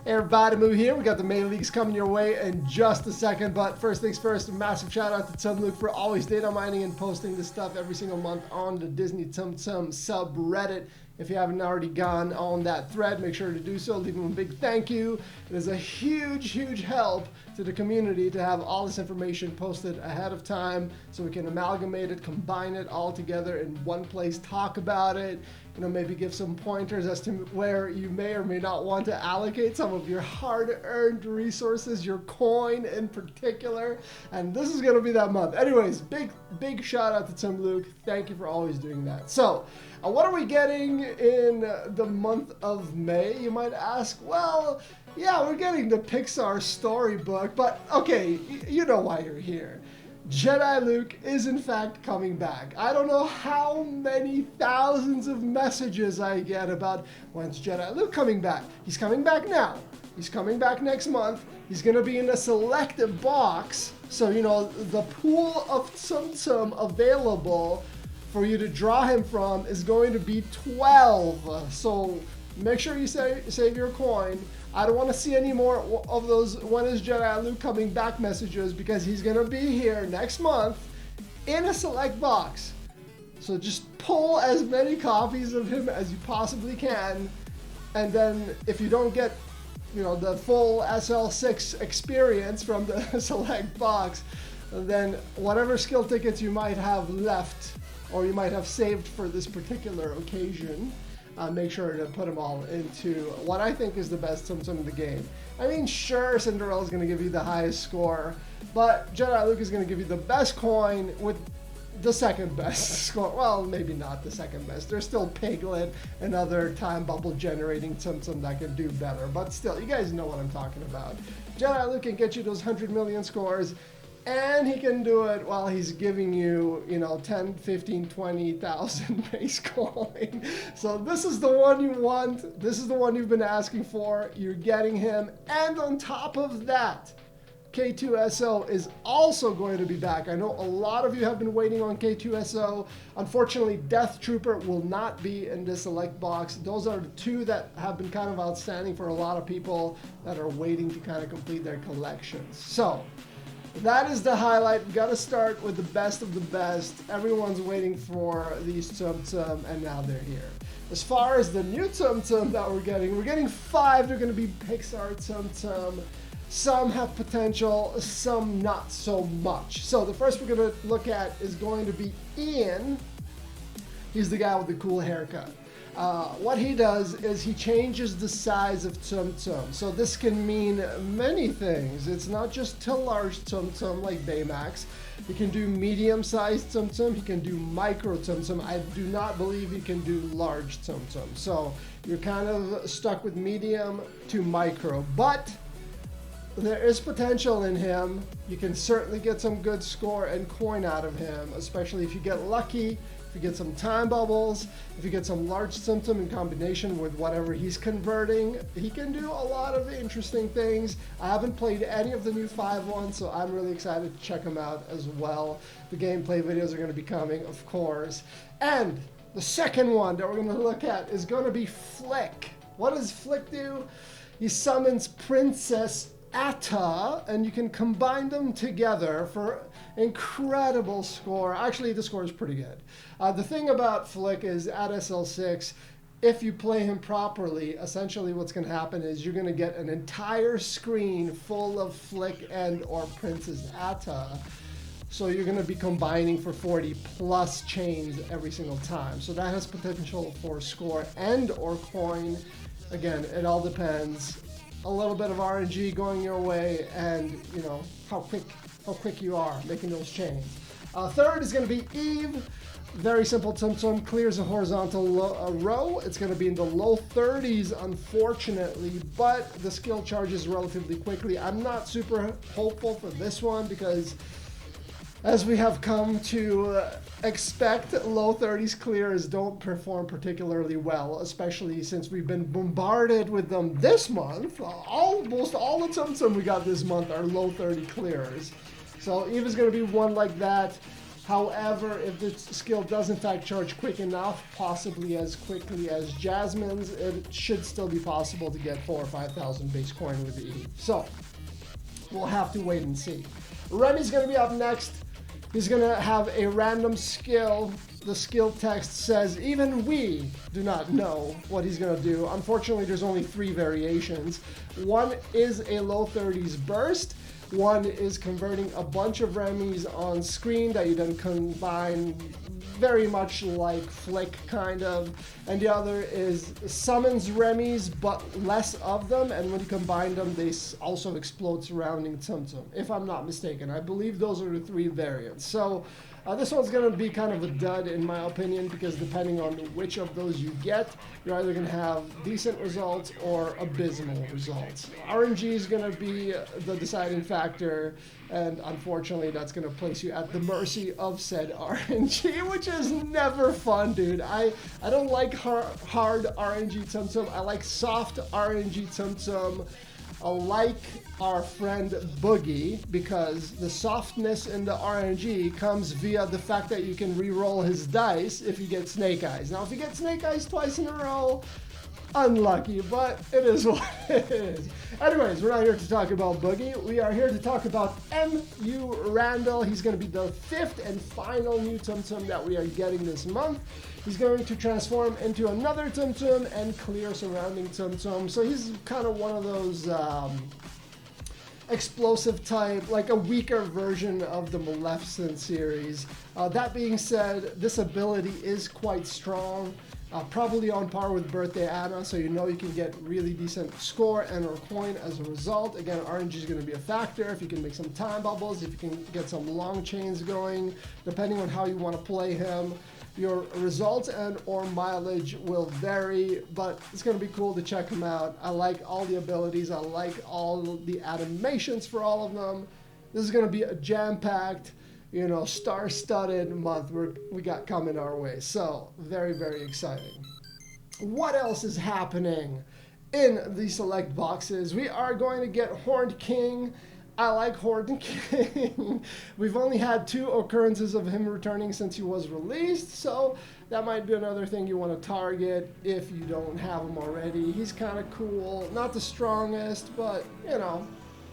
Hey everybody, Moo here. We got the main leagues coming your way in just a second, but first things first, a massive shout out to Tsum Luke for always data mining and posting this stuff every single month on the Disney Tsum Tsum subreddit. If you haven't already gone on that thread, make sure to do so. Leave him a big thank you. It is a huge, huge help to the community to have all this information posted ahead of time so we can amalgamate it, combine it all together in one place, talk about it, maybe give some pointers as to where you may or may not want to allocate some of your hard-earned resources, your coin in particular. And this is going to be that month. Anyways, big shout out to Tsum Luke. Thank you for always doing that. So, what are we getting in the month of May, you might ask? Well, yeah, we're getting the Pixar storybook, but okay, you know why you're here. Jedi Luke is in fact coming back. I don't know how many thousands of messages I get about when's Jedi Luke coming back. He's coming back now. He's coming back next month. He's going to be in a selected box. So, the pool of Tsum Tsum available for you to draw him from is going to be 12. So make sure you save your coin. I don't want to see any more of those when is Jedi Luke coming back messages because he's going to be here next month in a select box. So just pull as many copies of him as you possibly can. And then if you don't get, the full SL6 experience from the select box, then whatever skill tickets you might have left or you might have saved for this particular occasion, make sure to put them all into what I think is the best Tsum Tsum in the game. I mean, sure, Cinderella's going to give you the highest score, but Jedi Luke is going to give you the best coin with the second best score. Well, maybe not the second best. There's still Piglet and other time bubble generating Tsum Tsum that can do better, but still, you guys know what I'm talking about. Jedi Luke can get you those 100 million scores, and he can do it while he's giving you, 10, 15, 20,000 base coin. So this is the one you want. This is the one you've been asking for. You're getting him. And on top of that, K2SO is also going to be back. I know a lot of you have been waiting on K2SO. Unfortunately, Death Trooper will not be in this select box. Those are the two that have been kind of outstanding for a lot of people that are waiting to kind of complete their collections. So that is the highlight. We've got to start with the best of the best. Everyone's waiting for these Tsum Tsum, and now they're here. As far as the new Tsum Tsum that we're getting 5. They're going to be Pixar Tsum Tsum. Some have potential, some not so much. So the first we're going to look at is going to be Ian. He's the guy with the cool haircut. What he does is he changes the size of Tsum Tsum. So this can mean many things. It's not just to large Tsum Tsum like Baymax. He can do medium-sized Tsum Tsum. He can do micro Tsum Tsum. I do not believe he can do large Tsum Tsum. So you're kind of stuck with medium to micro. But there is potential in him. You can certainly get some good score and coin out of him, especially if you get lucky. If you get some time bubbles, if you get some large Tsum Tsum in combination with whatever he's converting, he can do a lot of interesting things. I haven't played any of the new 5 ones, so I'm really excited to check them out as well. The gameplay videos are going to be coming, of course. And the second one that we're going to look at is going to be Flick. What does Flick do? He summons Princess Atta, and you can combine them together for incredible score. Actually, the score is pretty good. The thing about Flick is at SL6, if you play him properly, essentially what's going to happen is you're going to get an entire screen full of Flick and or Princess Atta. So you're going to be combining for 40 plus chains every single time. So that has potential for score and or coin. Again, it all depends. A little bit of RNG going your way, and how quick you are making those chains. Third is going to be Eve. Very simple Tsum Tsum, clears a horizontal row. It's going to be in the low 30s, unfortunately, but the skill charges relatively quickly. I'm not super hopeful for this one because, as we have come to expect, low 30s clears don't perform particularly well, especially since we've been bombarded with them this month. Almost all the Tsum Tsum we got this month are low 30 clears. So Eve is going to be one like that. However, if the skill does in fact charge quick enough, possibly as quickly as Jasmine's, it should still be possible to get 4,000 or 5,000 base coin with E. So, we'll have to wait and see. Remy's going to be up next. He's going to have a random skill. The skill text says, even we do not know what he's going to do. Unfortunately, there's only 3 variations. One is a low 30s burst. One is converting a bunch of Remys on screen that you then combine very much like Flick kind of. And the other is summons Remys but less of them, and when you combine them they also explode surrounding Tsum Tsum, if I'm not mistaken. I believe those are the 3 variants. So this one's going to be kind of a dud in my opinion, because depending on which of those you get, you're either going to have decent results or abysmal results. RNG is going to be the deciding factor, and unfortunately that's going to place you at the mercy of said RNG, which is never fun, dude. I don't like hard RNG Tsum Tsum. I like soft RNG Tsum Tsum. Like our friend Boogie, because the softness in the RNG comes via the fact that you can re-roll his dice if you get Snake Eyes. Now, if you get Snake Eyes twice in a row, unlucky, but it is what it is. Anyways, we're not here to talk about Boogie. We are here to talk about M.U. Randall. He's going to be the 5th and final new Tsum Tsum that we are getting this month. He's going to transform into another Tsum Tsum and clear surrounding Tsum Tsum. So he's kind of one of those explosive type, like a weaker version of the Maleficent series. That being said, this ability is quite strong. Probably on par with Birthday Anna, so you know you can get really decent score and or coin as a result. Again, RNG is going to be a factor. If you can make some time bubbles, if you can get some long chains going, depending on how you want to play him, your results and or mileage will vary, but it's going to be cool to check him out. I like all the abilities. I like all the animations for all of them. This is going to be a jam-packed, you know, star-studded month we got coming our way. So, very, very exciting. What else is happening in the select boxes? We are going to get Horned King. I like Horned King. We've only had 2 occurrences of him returning since he was released, so that might be another thing you want to target if you don't have him already. He's kind of cool. Not the strongest, but, you know,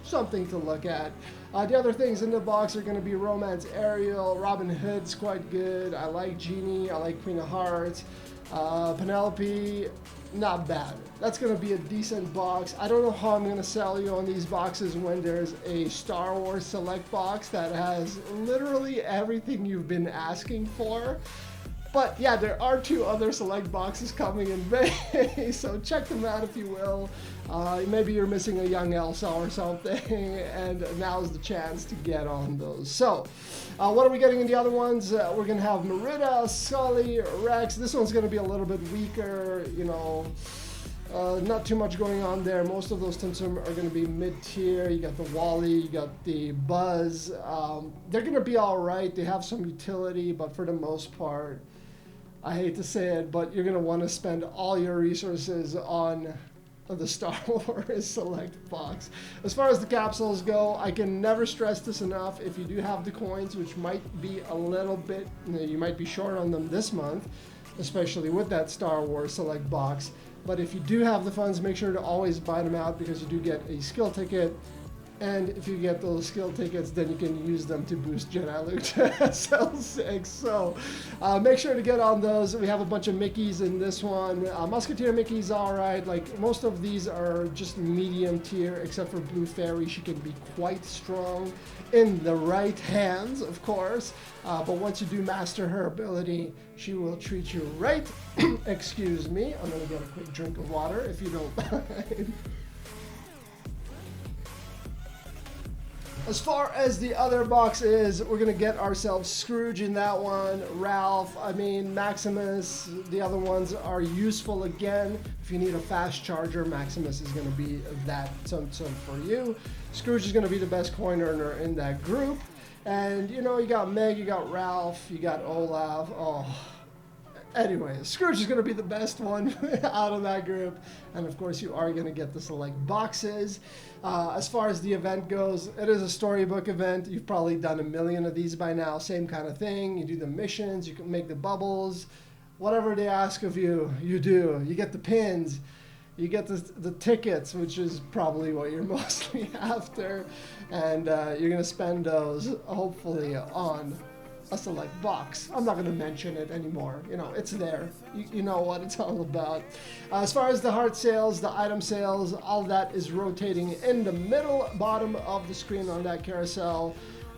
something to look at. The other things in the box are going to be Romance Ariel, Robin Hood's quite good. I like Genie, I like Queen of Hearts. Penelope, not bad. That's going to be a decent box. I don't know how I'm going to sell you on these boxes when there's a Star Wars select box that has literally everything you've been asking for. But yeah, there are 2 other select boxes coming in May, so check them out if you will. Maybe you're missing a young Elsa or something, and now's the chance to get on those. So, what are we getting in the other ones? We're going to have Merida, Sully, Rex. This one's going to be a little bit weaker, you know. Not too much going on there. Most of those Tsum Tsum are going to be mid-tier. You got the Wally, you got the Buzz. They're going to be all right. They have some utility, but for the most part, I hate to say it, but you're going to want to spend all your resources on the Star Wars select box. As far as the capsules go, I can never stress this enough. If you do have the coins, which might be a little bit, you might be short on them this month, especially with that Star Wars select box. But if you do have the funds, make sure to always buy them out, because you do get a skill ticket. And if you get those skill tickets, then you can use them to boost Jedi loot to SL6. So make sure to get on those. We have a bunch of Mickeys in this one. Musketeer Mickey's all right. Like, most of these are just medium tier, except for Blue Fairy. She can be quite strong in the right hands, of course. But once you do master her ability, she will treat you right. Excuse me. I'm going to get a quick drink of water, if you don't mind. As far as the other box is, we're going to get ourselves Scrooge in that one, Ralph, I mean, Maximus. The other ones are useful again. If you need a fast charger, Maximus is going to be that Tsum Tsum for you. Scrooge is going to be the best coin earner in that group. And, you know, you got Meg, you got Ralph, you got Olaf. Oh, Anyway, Scrooge is going to be the best one out of that group. And of course, you are going to get the select boxes. As far as the event goes, it is a storybook event. You've probably done a million of these by now. Same kind of thing. You do the missions, you can make the bubbles. Whatever they ask of you, you do. You get the pins. You get the tickets, which is probably what you're mostly after. And you're going to spend those, hopefully, on a select box. I'm not going to mention it anymore. You know, it's there. You know what it's all about. As far as the heart sales, the item sales, all that is rotating in the middle bottom of the screen on that carousel.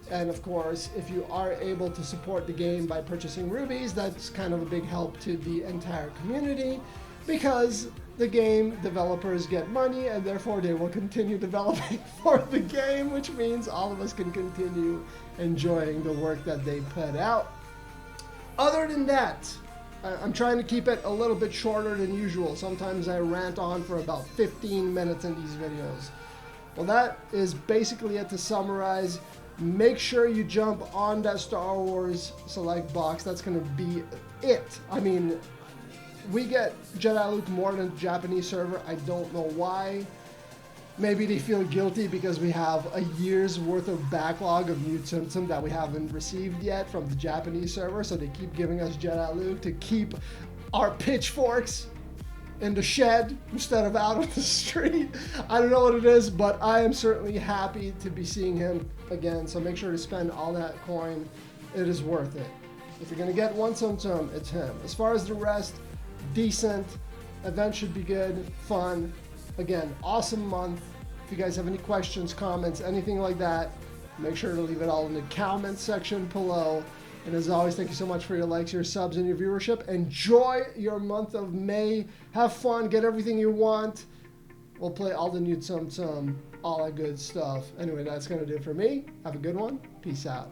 And of course, if you are able to support the game by purchasing rubies, that's kind of a big help to the entire community, because the game developers get money and therefore they will continue developing for the game, which means all of us can continue enjoying the work that they put out. Other than that, I'm trying to keep it a little bit shorter than usual. Sometimes I rant on for about 15 minutes in these videos. Well, that is basically it to summarize. Make sure you jump on that Star Wars select box. That's going to be it. I mean, we get Jedi Luke more than the Japanese server. I don't know why. Maybe they feel guilty because we have a year's worth of backlog of new Tsum Tsum that we haven't received yet from the Japanese server, so they keep giving us Jedi Luke to keep our pitchforks in the shed instead of out on the street. I don't know what it is, but I am certainly happy to be seeing him again, so make sure to spend all that coin. It is worth it. If you're going to get one Tsum Tsum, it's him. As far as the rest, decent. Event should be good, fun. Again, awesome month. If you guys have any questions, comments, anything like that, make sure to leave it all in the comment section below. And as always, thank you so much for your likes, your subs, and your viewership. Enjoy your month of May. Have fun. Get everything you want. We'll play all the new Tsum Tsum, all that good stuff. Anyway, that's going to do it for me. Have a good one. Peace out.